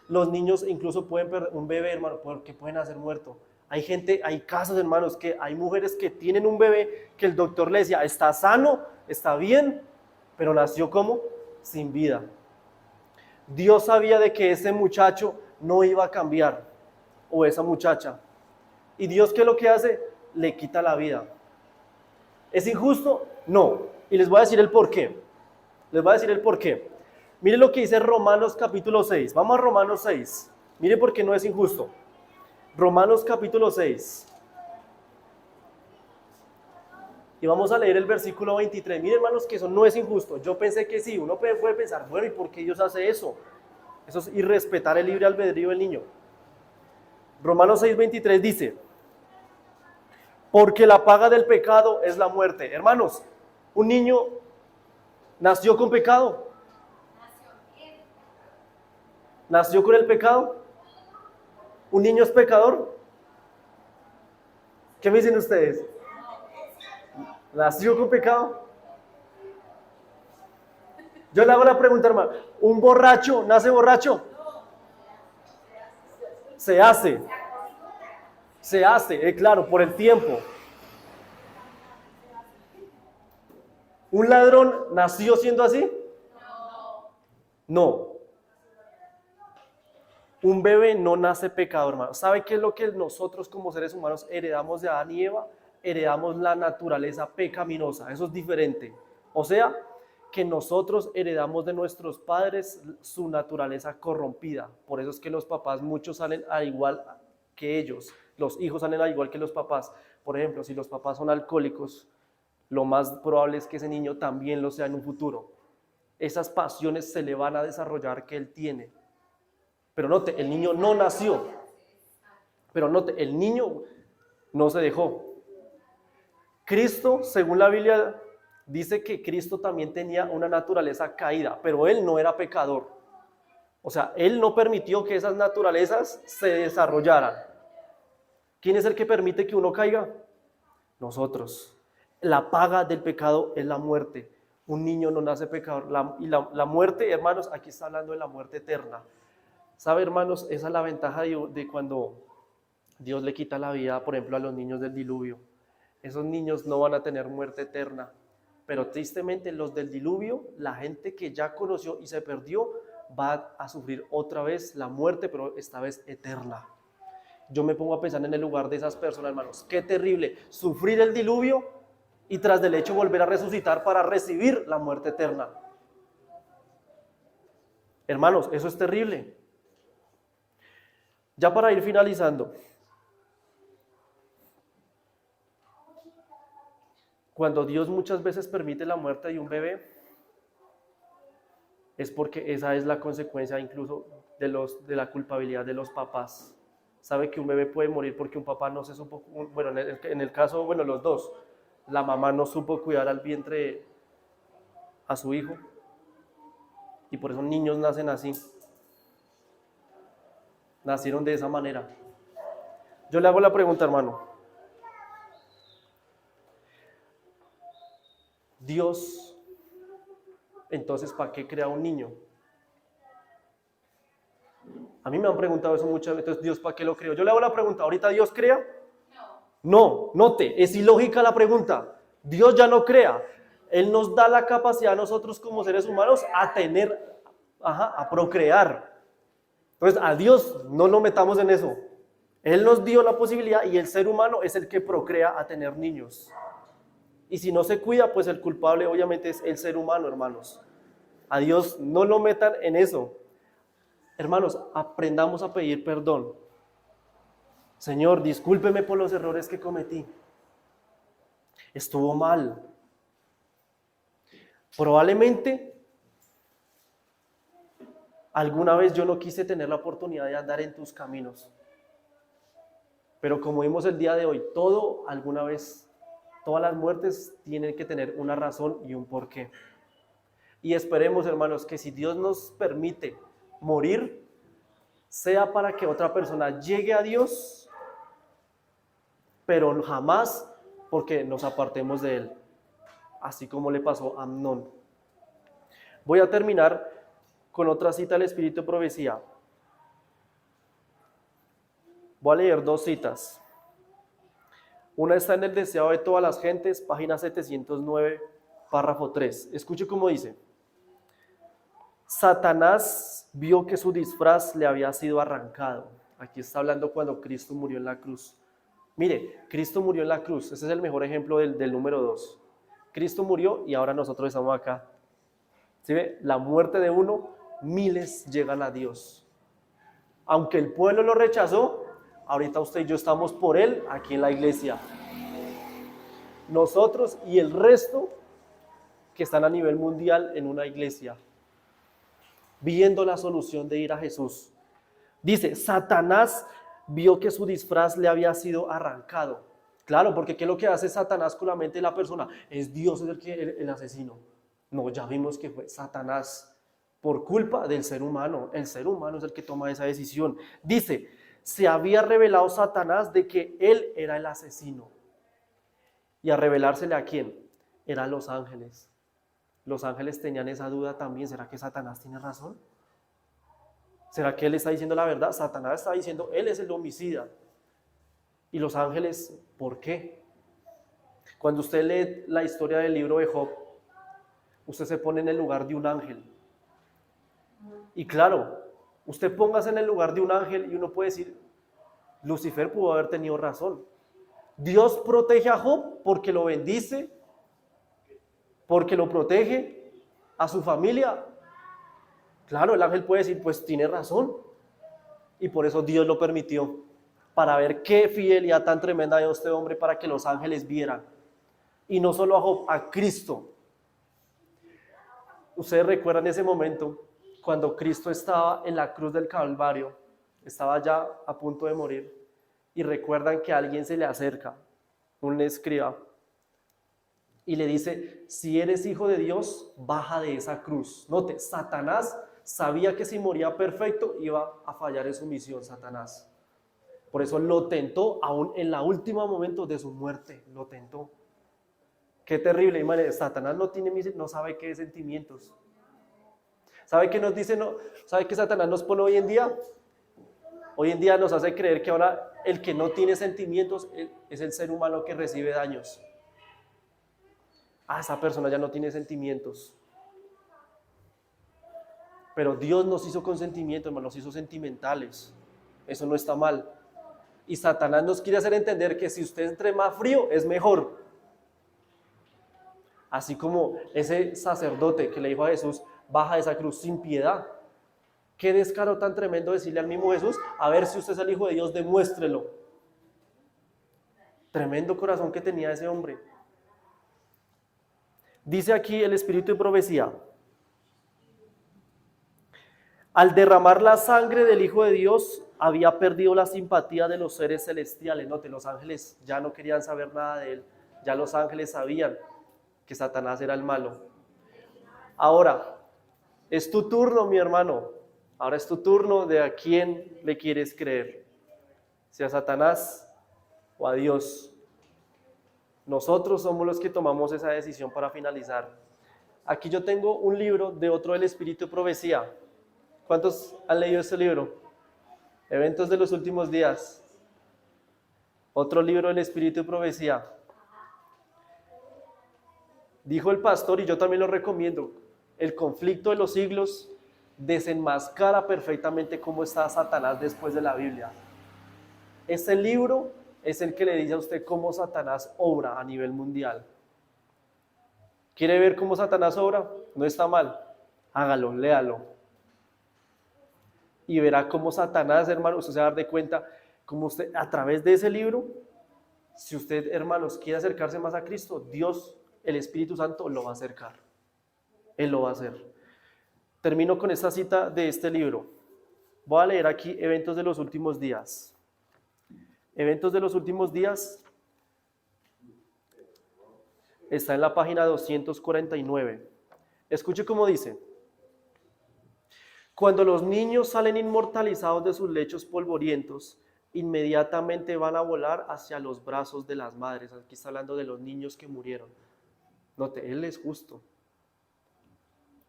los niños incluso pueden perder un bebé, hermano, porque pueden nacer muerto. Hay gente, hay casos, hermanos, que hay mujeres que tienen un bebé que el doctor le decía, está sano, está bien, pero nació como sin vida. Dios sabía de que ese muchacho no iba a cambiar, o esa muchacha. ¿Y Dios qué es lo que hace? Le quita la vida. ¿Es injusto? No. Y les voy a decir el por qué. Les voy a decir el por qué. Miren lo que dice Romanos capítulo 6. Vamos a Romanos 6. Miren por qué no es injusto. Romanos capítulo 6. Y vamos a leer el versículo 23. Miren, hermanos, que eso no es injusto. Yo pensé que sí. Uno puede pensar, bueno, ¿y por qué Dios hace eso? Eso es irrespetar el libre albedrío del niño. Romanos 6, 23 dice, porque la paga del pecado es la muerte. Hermanos, un niño nació con pecado. ¿Nació con el pecado? ¿Un niño es pecador? ¿Qué me dicen ustedes? ¿Nació con pecado? Yo le hago la pregunta, hermano. ¿Un borracho nace borracho? Se hace. Se hace, claro, por el tiempo. ¿Un ladrón nació siendo así? No. Un bebé no nace pecador, hermano. ¿Sabe qué es lo que nosotros como seres humanos heredamos de Adán y Eva? Heredamos la naturaleza pecaminosa. Eso es diferente. O sea, que nosotros heredamos de nuestros padres su naturaleza corrompida. Por eso es que los papás, muchos salen al igual que ellos. Los hijos salen al igual que los papás. Por ejemplo, si los papás son alcohólicos, lo más probable es que ese niño también lo sea en un futuro. Esas pasiones se le van a desarrollar que él tiene. Pero note, el niño no nació. Pero note, el niño no se dejó. Cristo, según la Biblia, dice que Cristo también tenía una naturaleza caída, pero él no era pecador. O sea, él no permitió que esas naturalezas se desarrollaran. ¿Quién es el que permite que uno caiga? Nosotros. La paga del pecado es la muerte. Un niño no nace pecador. La muerte, hermanos, aquí está hablando de la muerte eterna. ¿Sabe, hermanos? Esa es la ventaja de cuando Dios le quita la vida, por ejemplo, a los niños del diluvio. Esos niños no van a tener muerte eterna. Pero tristemente los del diluvio, la gente que ya conoció y se perdió, va a sufrir otra vez la muerte, pero esta vez eterna. Yo me pongo a pensar en el lugar de esas personas, hermanos. Qué terrible sufrir el diluvio y tras del hecho volver a resucitar para recibir la muerte eterna. Hermanos, eso es terrible. Ya para ir finalizando, cuando Dios muchas veces permite la muerte de un bebé, es porque esa es la consecuencia incluso de la culpabilidad de los papás. Sabe que un bebé puede morir porque un papá no se supo, bueno, en el caso, bueno, los dos, la mamá no supo cuidar al vientre a su hijo y por eso niños nacen así, nacieron de esa manera. Yo le hago la pregunta, hermano. Dios, entonces, ¿para qué crea un niño? A mí me han preguntado eso muchas veces, entonces, ¿Dios para qué lo creó? Yo le hago la pregunta, ¿ahorita Dios crea? No, note, es ilógica la pregunta. Dios ya no crea. Él nos da la capacidad a nosotros como seres humanos a tener, a procrear. Entonces, a Dios no lo metamos en eso. Él nos dio la posibilidad y el ser humano es el que procrea a tener niños. Y si no se cuida, pues el culpable obviamente es el ser humano, hermanos. A Dios no lo metan en eso. Hermanos, aprendamos a pedir perdón. Señor, discúlpeme por los errores que cometí. Estuvo mal. Probablemente alguna vez yo no quise tener la oportunidad de andar en tus caminos. Pero como vimos el día de hoy, alguna vez, todas las muertes tienen que tener una razón y un porqué. Y esperemos, hermanos, que si Dios nos permite morir, sea para que otra persona llegue a Dios, pero jamás porque nos apartemos de Él, así como le pasó a Amnón. Voy a terminar con otra cita del Espíritu de Profecía. Voy a leer dos citas. Una está en El Deseado de Todas las Gentes, página 709, párrafo 3. Escuche cómo dice. Satanás vio que su disfraz le había sido arrancado. Aquí está hablando cuando Cristo murió en la cruz. Mire, Cristo murió en la cruz. Ese es el mejor ejemplo del número 2. Cristo murió y ahora nosotros estamos acá. ¿Sí ve? La muerte de uno, miles llegan a Dios. Aunque el pueblo lo rechazó, ahorita usted y yo estamos por él aquí en la iglesia. Nosotros y el resto que están a nivel mundial en una iglesia, viendo la solución de ir a Jesús. Dice, Satanás vio que su disfraz le había sido arrancado. Claro, porque ¿qué es lo que hace Satanás con la mente de la persona? Es Dios el asesino. No, ya vimos que fue Satanás por culpa del ser humano. El ser humano es el que toma esa decisión. Dice, se había revelado Satanás de que él era el asesino. ¿Y a revelársele a quién? Eran los ángeles. Los ángeles tenían esa duda también. ¿Será que Satanás tiene razón? ¿Será que él está diciendo la verdad? Satanás está diciendo, él es el homicida. Y los ángeles, ¿por qué? Cuando usted lee la historia del libro de Job, usted se pone en el lugar de un ángel. Y claro, Usted póngase en el lugar de un ángel y uno puede decir, Lucifer pudo haber tenido razón. Dios protege a Job porque lo bendice, porque lo protege a su familia. Claro, el ángel puede decir, pues tiene razón. Y por eso Dios lo permitió, para ver qué fidelidad tan tremenda dio este hombre para que los ángeles vieran. Y no solo a Job, a Cristo. Ustedes recuerdan ese momento cuando Cristo estaba en la cruz del Calvario, estaba ya a punto de morir, y recuerdan que alguien se le acerca, un escriba, y le dice, si eres hijo de Dios, baja de esa cruz. Note, Satanás sabía que si moría perfecto iba a fallar en su misión, Satanás. Por eso lo tentó, aún en la última momento de su muerte, lo tentó. Qué terrible, imagínate, Satanás no sabe qué sentimientos. ¿Sabe qué nos dice? No, ¿sabe qué Satanás nos pone hoy en día? Hoy en día nos hace creer que ahora el que no tiene sentimientos es el ser humano que recibe daños. Esa persona ya no tiene sentimientos. Pero Dios nos hizo con sentimientos, hermano, nos hizo sentimentales. Eso no está mal. Y Satanás nos quiere hacer entender que si usted entre más frío, es mejor. Así como ese sacerdote que le dijo a Jesús, baja de esa cruz sin piedad. Qué descaro tan tremendo decirle al mismo Jesús, a ver si usted es el Hijo de Dios, demuéstrelo. Tremendo corazón que tenía ese hombre. Dice aquí el Espíritu de profecía, al derramar la sangre del Hijo de Dios, había perdido la simpatía de los seres celestiales. Note, los ángeles ya no querían saber nada de él. Ya los ángeles sabían que Satanás era el malo. Ahora, es tu turno, mi hermano. Ahora es tu turno de a quién le quieres creer. Si a Satanás o a Dios. Nosotros somos los que tomamos esa decisión para finalizar. Aquí yo tengo un libro de otro del Espíritu de Profecía. ¿Cuántos han leído este libro? Eventos de los últimos días. Otro libro del Espíritu de Profecía. Dijo el pastor, y yo también lo recomiendo, el conflicto de los siglos desenmascara perfectamente cómo está Satanás después de la Biblia. Este libro es el que le dice a usted cómo Satanás obra a nivel mundial. ¿Quiere ver cómo Satanás obra? No está mal. Hágalo, léalo. Y verá cómo Satanás, hermano, usted se va a dar de cuenta, cómo usted, a través de ese libro, si usted, hermanos, quiere acercarse más a Cristo, Dios, el Espíritu Santo, lo va a acercar. Él lo va a hacer. Termino con esta cita de este libro. Voy a leer aquí Eventos de los últimos días. Eventos de los últimos días está en la página 249. Escuche cómo dice. Cuando los niños salen inmortalizados de sus lechos polvorientos, inmediatamente van a volar hacia los brazos de las madres. Aquí está hablando de los niños que murieron. Note, Él es justo.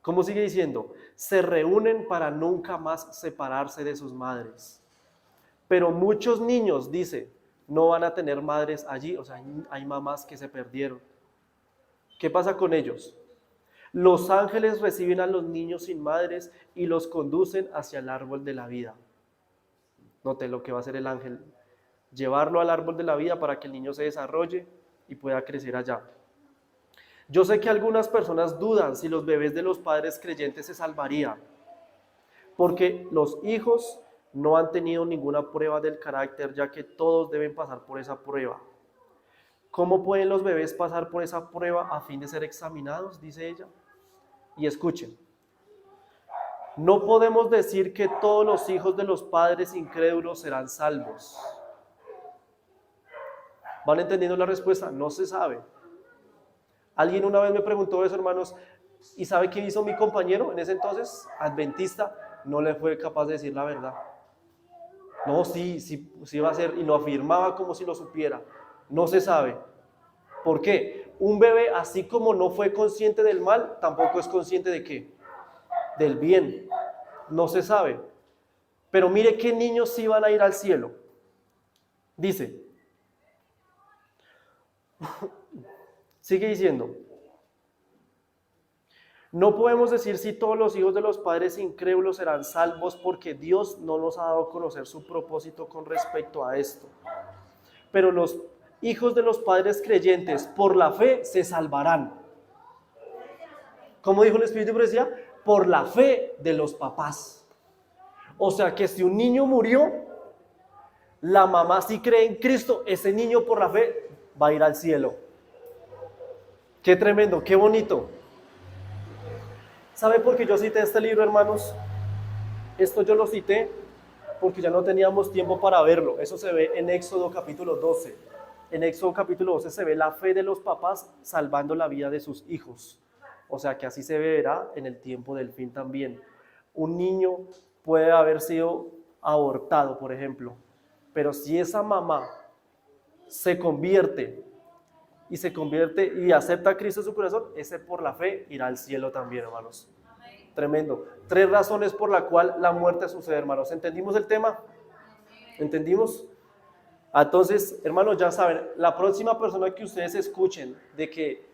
¿Cómo sigue diciendo? Se reúnen para nunca más separarse de sus madres. Pero muchos niños, dice, no van a tener madres allí. O sea, hay mamás que se perdieron. ¿Qué pasa con ellos? Los ángeles reciben a los niños sin madres y los conducen hacia el árbol de la vida. Note lo que va a hacer el ángel. Llevarlo al árbol de la vida para que el niño se desarrolle y pueda crecer allá. Yo sé que algunas personas dudan si los bebés de los padres creyentes se salvarían, porque los hijos no han tenido ninguna prueba del carácter, ya que todos deben pasar por esa prueba. ¿Cómo pueden los bebés pasar por esa prueba a fin de ser examinados? Dice ella. Y escuchen, no podemos decir que todos los hijos de los padres incrédulos serán salvos. ¿Van entendiendo la respuesta? No se sabe. Alguien una vez me preguntó eso, hermanos, ¿y sabe qué hizo mi compañero en ese entonces? Adventista, no le fue capaz de decir la verdad. No, sí va a ser, y lo afirmaba como si lo supiera. No se sabe. ¿Por qué? Un bebé, así como no fue consciente del mal, tampoco es consciente de qué, del bien. No se sabe. Pero mire qué niños sí van a ir al cielo. Dice, sigue diciendo, No podemos decir si todos los hijos de los padres incrédulos serán salvos porque Dios no nos ha dado a conocer su propósito con respecto a esto. Pero los hijos de los padres creyentes por la fe se salvarán. Como dijo el Espíritu de Profecía, por la fe de los papás. O sea que si un niño murió, la mamá si cree en Cristo, ese niño por la fe va a ir al cielo. Qué tremendo, qué bonito. ¿Sabe por qué yo cité este libro, hermanos? Esto yo lo cité porque ya no teníamos tiempo para verlo. Eso se ve en Éxodo capítulo 12. En Éxodo capítulo 12 se ve la fe de los papás salvando la vida de sus hijos. O sea que así se verá en el tiempo del fin también. Un niño puede haber sido abortado, por ejemplo, pero si esa mamá se convierte y acepta a Cristo en su corazón, ese por la fe irá al cielo también, hermanos. Tremendo. 3 razones por la cual la muerte sucede, hermanos. ¿Entendimos el tema? ¿Entendimos? Entonces, hermanos, ya saben, la próxima persona que ustedes escuchen de que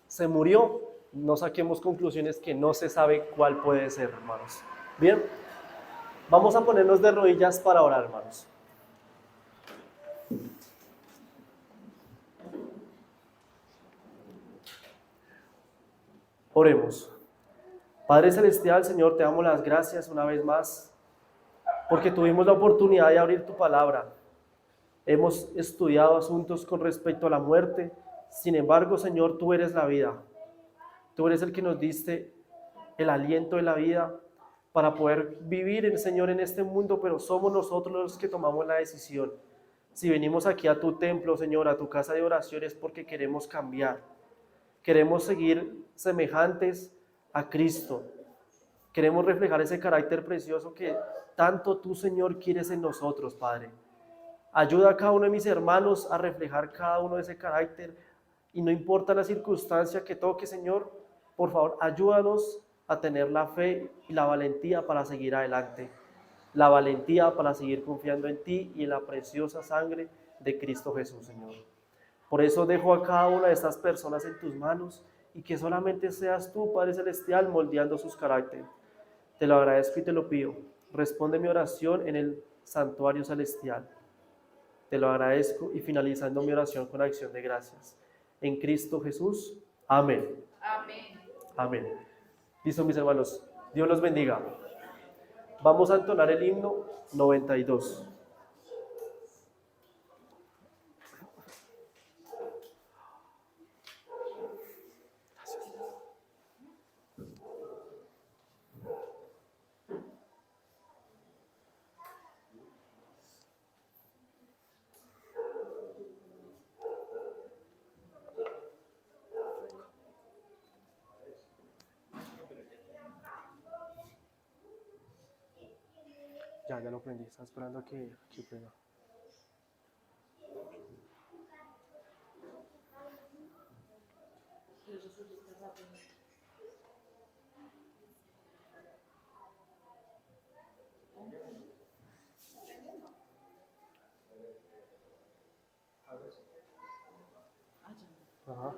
se murió, no saquemos conclusiones que no se sabe cuál puede ser, hermanos. Bien, vamos a ponernos de rodillas para orar, hermanos. Oremos. Padre Celestial, Señor, te damos las gracias una vez más porque tuvimos la oportunidad de abrir tu palabra. Hemos estudiado asuntos con respecto a la muerte. Sin embargo, Señor, tú eres la vida. Tú eres el que nos diste el aliento de la vida para poder vivir, Señor, en este mundo, pero somos nosotros los que tomamos la decisión. Si venimos aquí a tu templo, Señor, a tu casa de oración, es porque queremos cambiar. Queremos seguir semejantes a Cristo. Queremos reflejar ese carácter precioso que tanto tú, Señor, quieres en nosotros, Padre. Ayuda a cada uno de mis hermanos a reflejar cada uno de ese carácter y no importa la circunstancia que toque, Señor, por favor, ayúdanos a tener la fe y la valentía para seguir adelante. La valentía para seguir confiando en ti y en la preciosa sangre de Cristo Jesús, Señor. Por eso dejo a cada una de estas personas en tus manos y que solamente seas tú, Padre Celestial, moldeando sus caracteres. Te lo agradezco y te lo pido. Responde mi oración en el santuario celestial. Te lo agradezco y finalizando mi oración con acción de gracias. En Cristo Jesús. Amén. Amén. Amén. Listo, mis hermanos. Dios los bendiga. Vamos a entonar el himno 92. Ya lo prendí. Estaba esperando a que prenda. Ajá.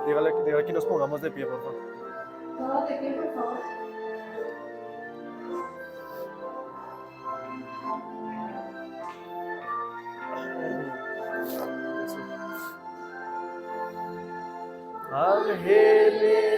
Dígale que nos pongamos de pie, por favor. Todos de pie, por favor. Ángeles